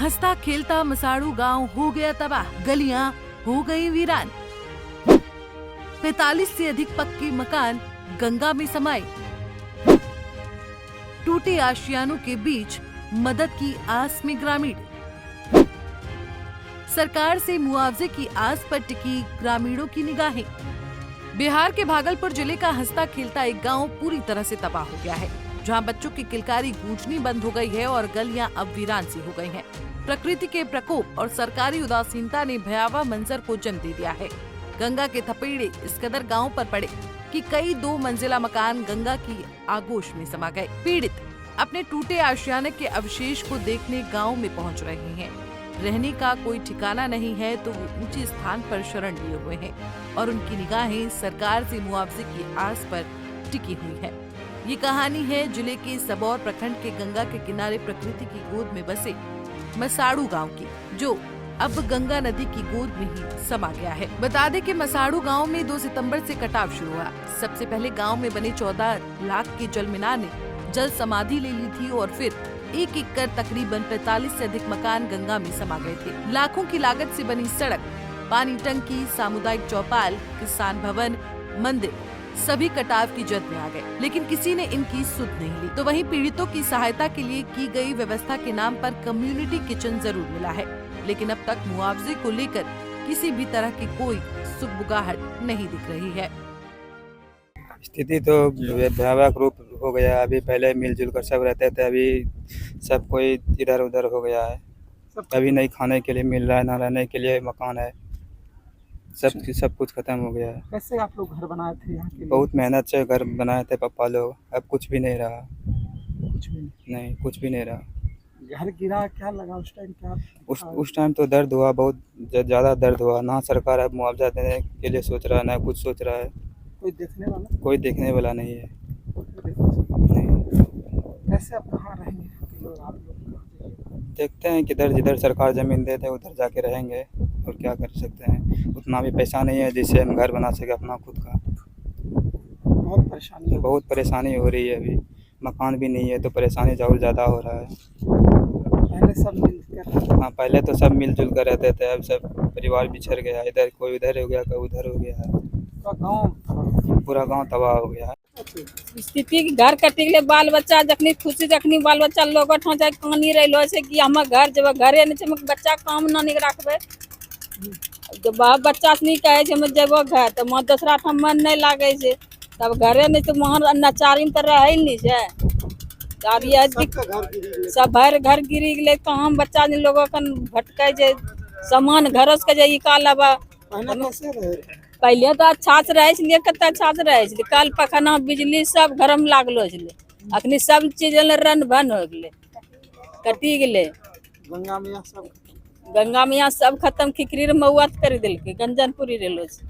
हंसता खेलता मसाड़ू गांव हो गया तबाह, गलियां हो गई वीरान। 45 से अधिक पक्के मकान गंगा में समाये। टूटे आशियानों के बीच मदद की आस में ग्रामीण। सरकार से मुआवजे की आस पर टिकी ग्रामीणों की निगाहें। बिहार के भागलपुर जिले का हंसता खेलता एक गांव पूरी तरह से तबाह हो गया है, जहां बच्चों की किलकारी गूंजनी बंद हो गई है और गलियां अब वीरान सी हो गई हैं। प्रकृति के प्रकोप और सरकारी उदासीनता ने भयावह मंजर को जन्म दे दिया है। गंगा के थपेड़े इस कदर गांव पर पड़े कि कई 2 मंजिला मकान गंगा की आगोश में समा गए। पीड़ित अपने टूटे आशियाने के अवशेष को देखने गांव में पहुंच रहे हैं। रहने का कोई ठिकाना नहीं है तो वो ऊंचे स्थान पर शरण लिए हुए हैं और उनकी निगाहें सरकार से मुआवजे की आस पर टिकी हुई है। ये कहानी है जिले के सबौर प्रखंड के गंगा के किनारे प्रकृति की गोद में बसे मसाड़ू गांव की, जो अब गंगा नदी की गोद में ही समा गया है। बता दें कि मसाड़ू गांव में 2 सितंबर से कटाव शुरू हुआ। सबसे पहले गांव में बने 14 लाख के जल मीनार ने जल समाधि ले ली थी और फिर एक कर तकरीबन 45 से अधिक मकान गंगा में समा गए थे। लाखों की लागत से बनी सड़क, पानी टंकी, सामुदायिक चौपाल, किसान भवन, मंदिर सभी कटाव की जद में आ गए, लेकिन किसी ने इनकी सुध नहीं ली। तो वहीं पीड़ितों की सहायता के लिए की गई व्यवस्था के नाम पर कम्युनिटी किचन जरूर मिला है, लेकिन अब तक मुआवजे को लेकर किसी भी तरह की कोई सुगबुगाहट नहीं दिख रही है। स्थिति तो भयावह रूप हो गया। अभी पहले मिलजुल कर सब रहते थे, अभी सब कोई इधर उधर हो गया है। अभी नहीं खाने के लिए मिल रहा है, ना रहने के लिए मकान है, सब कुछ खत्म हो गया है। कैसे आप लोग घर बनाए थे यहाँ के लिए? बहुत मेहनत से घर बनाए थे पापा लोग, अब कुछ भी नहीं रहा। कुछ भी नहीं रहा। घर गिरा, क्या लगा उस टाइम? क्या उस टाइम तो दर्द हुआ, बहुत ज़्यादा दर्द हुआ। ना सरकार अब मुआवजा देने के लिए सोच रहा है, ना कुछ सोच रहा है। कोई देखने वाला नहीं है। कैसे आप कहाँ रहेंगे आप लोग? देखते हैं किधर जिधर सरकार ज़मीन देते हैं उधर जाके रहेंगे, और क्या कर सकते हैं। उतना भी पैसा नहीं है जिससे हम घर बना सके अपना खुद का। बहुत परेशानी हो रही है। अभी मकान भी नहीं है तो परेशानी और ज़्यादा हो रहा है। पहले तो सब मिलजुल कर रहते थे, अब सब परिवार बिछड़ गया। इधर कोई उधर हो गया, कोई उधर हो गया। पूरा गांव तबाह हो गया है। स्थिति घर कटी गए, बाल बच्चा जखनी खुशी जखनी बाल बच्चा लोग जाए कहानी रही से कि हम घर जब घरे नहीं बच्चा काम नहीं रखबे। जब बच्चा नहीं कहे हम जेब घर तो वहाँ दूसरा ठाम मन नहीं लागे से, तब घरे नहीं तो वहाँ नचारी में तो रहे नहीं से। अब ये सब घर गिरी गए, कहाँ बच्चा लोगों भटके सामान घर से का लबा। पहले तो अच्छा से रहे छे, कत अच्छा से रहे छे। कल पखना बिजली सब घर में लागलो छे, अखनी सब चीज रन बन हो गए, कटी गए। गंगा मैया सब खत्म, खिकरी मौत कर दिल्के, गंजनपुरी रेलो छे।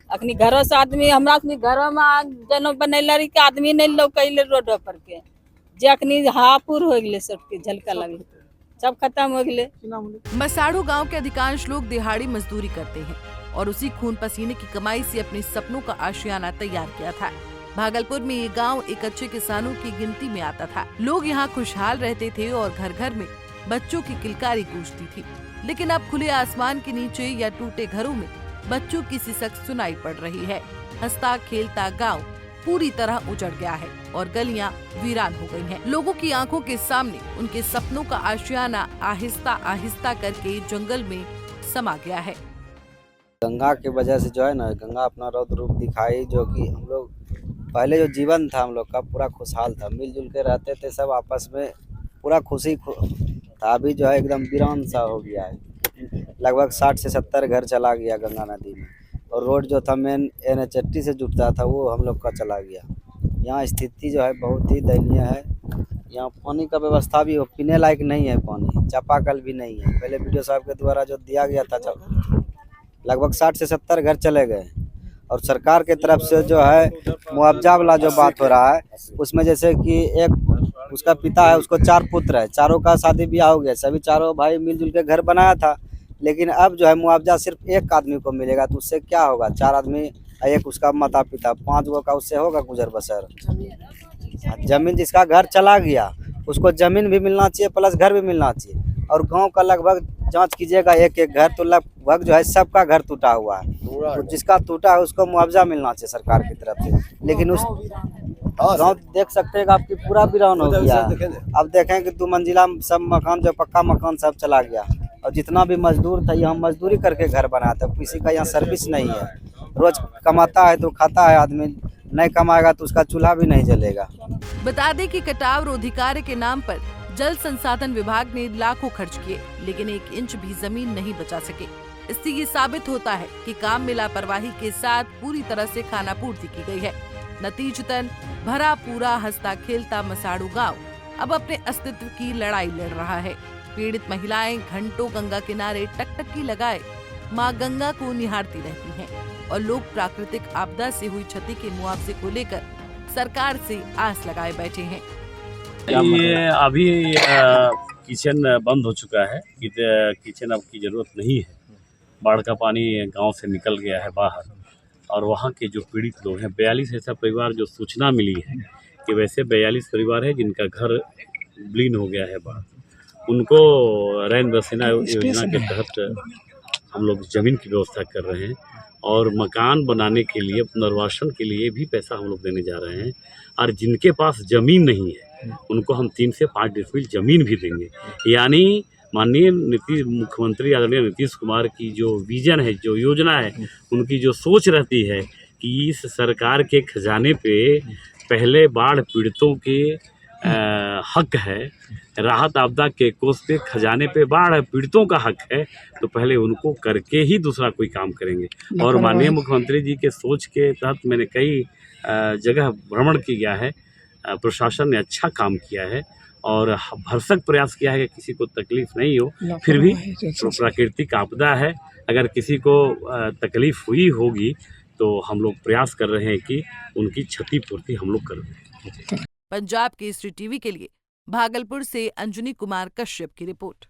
अखनी घरों से आदमी हमरा घरों में जनो बनैल के आदमी नहीं लौकैले रोड पर के, जे अखनी हापुर हो गए, सबके झलका लगल, सब खत्म हो गए। मसाड़ू गांव के अधिकांश लोग दिहाड़ी मजदूरी करते हैं और उसी खून पसीने की कमाई से अपने सपनों का आशियाना तैयार किया था। भागलपुर में ये गांव एक अच्छे किसानों की गिनती में आता था। लोग यहाँ खुशहाल रहते थे और घर घर में बच्चों की किलकारी गूंजती थी। लेकिन अब खुले आसमान के नीचे या टूटे घरों में बच्चों की सिसक सुनाई पड़ रही है। हंसता खेलता गाँव पूरी तरह उजड़ गया है और गलियां वीरान हो गई हैं। लोगों की आंखों के सामने उनके सपनों का आशियाना आहिस्ता आहिस्ता करके जंगल में समा गया है। गंगा की वजह से जो है ना, गंगा अपना रौद्र रूप दिखाई, जो कि हम लोग पहले जो जीवन था हम लोग का पूरा खुशहाल था, मिलजुल के रहते थे सब आपस में, पूरा खुशी था। अभी जो है एकदम वीरान सा हो गया है। लगभग 60 से 70 घर चला गया गंगा नदी में, और रोड जो था मेन NH80 से जुटता था वो हम लोग का चला गया। यहाँ स्थिति जो है बहुत ही दयनीय है। यहाँ पानी का व्यवस्था भी पीने लायक नहीं है, पानी चापाकल भी नहीं है। पहले वीडियो साहब के द्वारा जो दिया गया था लगभग 60 से 70 घर चले गए, और सरकार के तरफ से जो है मुआवजा वाला जो बात हो रहा है उसमें जैसे कि एक उसका पिता है, उसको 4 पुत्र है, चारों का शादी ब्याह हो गया, सभी चारों भाई मिलजुल के घर बनाया था। लेकिन अब जो है मुआवजा सिर्फ एक आदमी को मिलेगा, तो उससे क्या होगा? 4 आदमी, एक उसका माता पिता, 5 गो का उससे होगा गुजर बसर। जमीन जिसका घर चला गया उसको जमीन भी मिलना चाहिए प्लस घर भी मिलना चाहिए। और गांव का लगभग जांच कीजिएगा एक एक घर तो लगभग जो है सबका घर टूटा हुआ है। तो जिसका टूटा है उसको मुआवजा मिलना चाहिए सरकार की तरफ से, लेकिन उस गांव देख सकते हैं आपकी पूरा वीरान हो गया। अब देखें कि 2 मंजिला सब मकान जो पक्का मकान सब चला गया, और जितना भी मजदूर था यहाँ मजदूरी करके घर बनाया था, किसी का यहाँ सर्विस नहीं है। रोज कमाता है तो खाता है आदमी, नहीं कमाएगा तो उसका चूल्हा भी नहीं जलेगा। बता दें कि कटाव रोधी कार्य के नाम पर जल संसाधन विभाग ने लाखों खर्च किए, लेकिन 1 इंच भी जमीन नहीं बचा सके। इससे ये साबित होता है कि काम में लापरवाही के साथ पूरी तरह से खानापूर्ति की गई है। नतीजतन भरा पूरा हंसता खेलता मसाड़ू गांव अब अपने अस्तित्व की लड़ाई लड़ रहा है। पीड़ित महिलाएं घंटों गंगा किनारे टकटकी लगाए मां गंगा को निहारती रहती हैं और लोग प्राकृतिक आपदा से हुई क्षति के मुआवजे को लेकर सरकार से आस लगाए बैठे हैं। ये अभी किचन बंद हो चुका है, किचन अब की जरूरत नहीं है। बाढ़ का पानी गांव से निकल गया है बाहर, और वहाँ के जो पीड़ित लोग हैं 42 ऐसा परिवार जो सूचना मिली है कि वैसे 42 परिवार है जिनका घर विलीन हो गया है बाढ़, उनको रैन बसेरा योजना के तहत हम लोग ज़मीन की व्यवस्था कर रहे हैं और मकान बनाने के लिए पुनर्वासन के लिए भी पैसा हम लोग देने जा रहे हैं। और जिनके पास ज़मीन नहीं है उनको हम 3 से 5 डिसमिल ज़मीन भी देंगे। यानी माननीय मुख्यमंत्री आदरणीय नीतीश कुमार की जो विजन है, जो योजना है, उनकी जो सोच रहती है कि इस सरकार के खजाने पे पहले बाढ़ पीड़ितों के हक है, राहत आपदा के कोष पे खजाने पे बाढ़ पीड़ितों का हक है, तो पहले उनको करके ही दूसरा कोई काम करेंगे। और माननीय मुख्यमंत्री जी के सोच के तहत मैंने कई जगह भ्रमण किया है, प्रशासन ने अच्छा काम किया है और भरसक प्रयास किया है कि किसी को तकलीफ नहीं हो। फिर भी प्राकृतिक आपदा है, अगर किसी को तकलीफ हुई होगी तो हम लोग प्रयास कर रहे हैं कि उनकी क्षतिपूर्ति हम लोग करें। पंजाब केसरी टीवी के लिए भागलपुर से अंजनी कुमार कश्यप की रिपोर्ट।